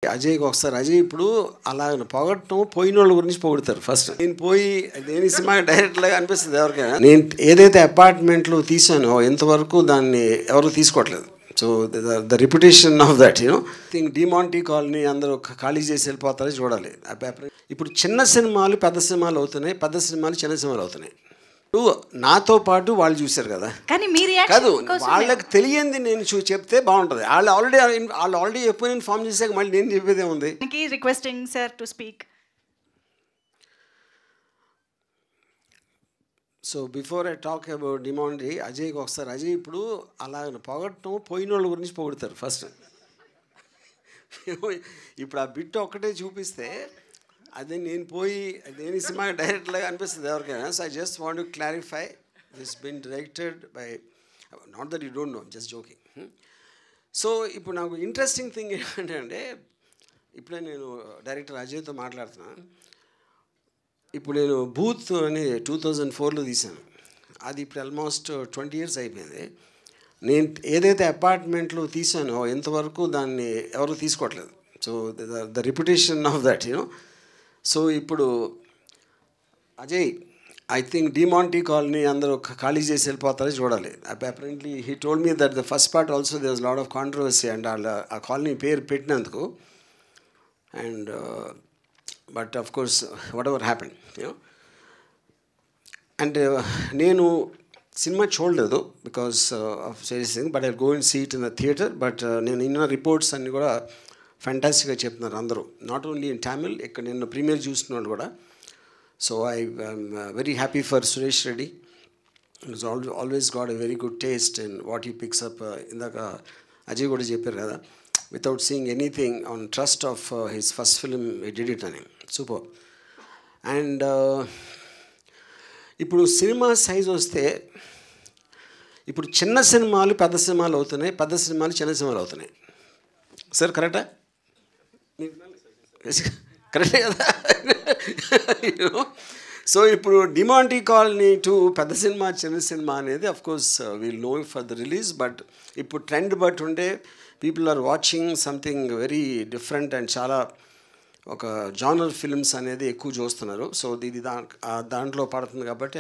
అజయ్కి ఒకసారి అజయ్ ఇప్పుడు అలా పొగట్టడం పోయిన వాళ్ళ గురించి పొగుడతారు ఫస్ట్. నేను పోయి దేని సినిమా డైరెక్ట్గా అనిపిస్తుంది ఎవరికైనా. నేను ఏదైతే అపార్ట్మెంట్లో తీసానో ఎంతవరకు దాన్ని ఎవరు తీసుకోవట్లేదు. So the reputation of that think Demonte colony అందరూ ఖాళీ చేసి వెళ్ళిపోతారో చూడాలి. ఇప్పుడు చిన్న సినిమాలు పెద్ద సినిమాలు అవుతున్నాయి, పెద్ద సినిమాలు చిన్న సినిమాలు అవుతున్నాయి. నాతో పాటు వాళ్ళు చూశారు కదా, కాదు వాళ్ళకి తెలియంది నేను చెప్తే బాగుంటుంది. వాళ్ళు ఆల్రెడీ ఒపీనియన్ ఫామ్ చేశాక మళ్ళీ నేను చెప్పేదే ఉంది. Requesting sir to speak. So before I talk about Demonte, అజయ్కి ఒకసారి అజయ్ ఇప్పుడు అలా పొగట్టడం పోయిన వాళ్ళ గురించి పొగుడతారు ఫస్ట్. ఇప్పుడు ఆ బిట్ ఒక్కటే చూపిస్తే అదే నేను పోయి దేని సినిమా డైరెక్ట్గా అనిపిస్తుంది ఎవరికైనా. So I just want to clarify this been directed by, not that you don't know, just joking. So ఇప్పుడు నాకు ఇంట్రెస్టింగ్ థింగ్ ఏంటంటే, ఇప్పుడే నేను డైరెక్టర్ అజయ్తో మాట్లాడుతున్నాను. ఇప్పుడు నేను బూత్ అని 2004లో తీశాను. అది ఇప్పుడు ఆల్మోస్ట్ 20 years అయిపోయింది. నేను ఏదైతే అపార్ట్మెంట్లో తీసానో ఎంతవరకు దాన్ని ఎవరు తీసుకోవట్లేదు. So the reputation of that so ఇప్పుడు Ajay I think Demonte colony అందరూ ఖాళీ చేసి వెళ్ళిపోతారో చూడాలి. Apparently he told me that the first part also there was lot of controversy and ఆ కాలనీ పేరు పెట్టినందుకు. And but of course whatever happen and నేను సినిమా చూడలేదు because of serious thing, but I go and see it in the theatre. But నేను ఇన్న reports అన్నీ కూడా ఫ్యాంటాస్టిక్గా చెప్తున్నారు అందరూ, నాట్ ఓన్లీ ఇన్ తమిళ్, ఇక్కడ నిన్న ప్రీమియర్ చూస్తున్నాడు కూడా. So I very happy for Suresh Reddy. Is always got a very good taste in what he picks up. ఇందాక అజయ్ కూడా చెప్పారు కదా, without seeing anything on trust of his first film he did it అని. Super. And ఇప్పుడు cinema size వస్తే ఇప్పుడు చిన్న సినిమాలు పెద్ద సినిమాలు అవుతున్నాయి, పెద్ద సినిమాలు చిన్న సినిమాలు అవుతున్నాయి. సార్ కరెక్టా? కరెక్టే కదా. సో ఇప్పుడు డిమాంటీ కాలనీ టు పెద్ద సినిమా చిన్న సినిమా అనేది of course we'll know for the release. But ఇప్పుడు ట్రెండ్ బట్ ఉంటే people are watching something very different and చాలా ఒక జానర్ ఫిల్మ్స్ అనేది ఎక్కువ చూస్తున్నారు. సో ఇది దాంట్లో పడుతుంది కాబట్టి